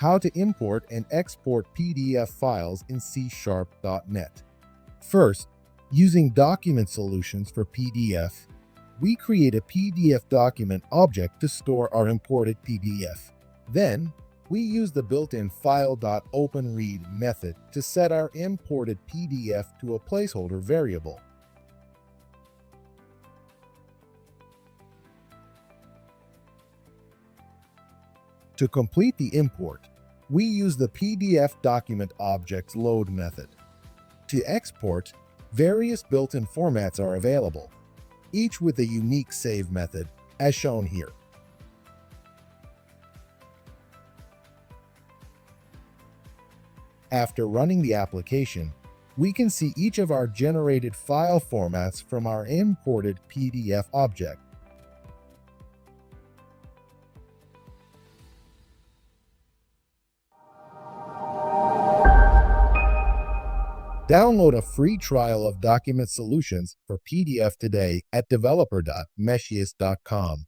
How to import and export PDF files in C#.NET. First, using document solutions for PDF, we create a PDF document object to store our imported PDF. Then, we use the built-in file.openRead method to set our imported PDF to a placeholder variable. To complete the import, we use the PDF document object's load method. To export, various built-in formats are available, each with a unique save method, as shown here. After running the application, we can see each of our generated file formats from our imported PDF object. Download a free trial of Document Solutions for PDF today at developer.meshiest.com.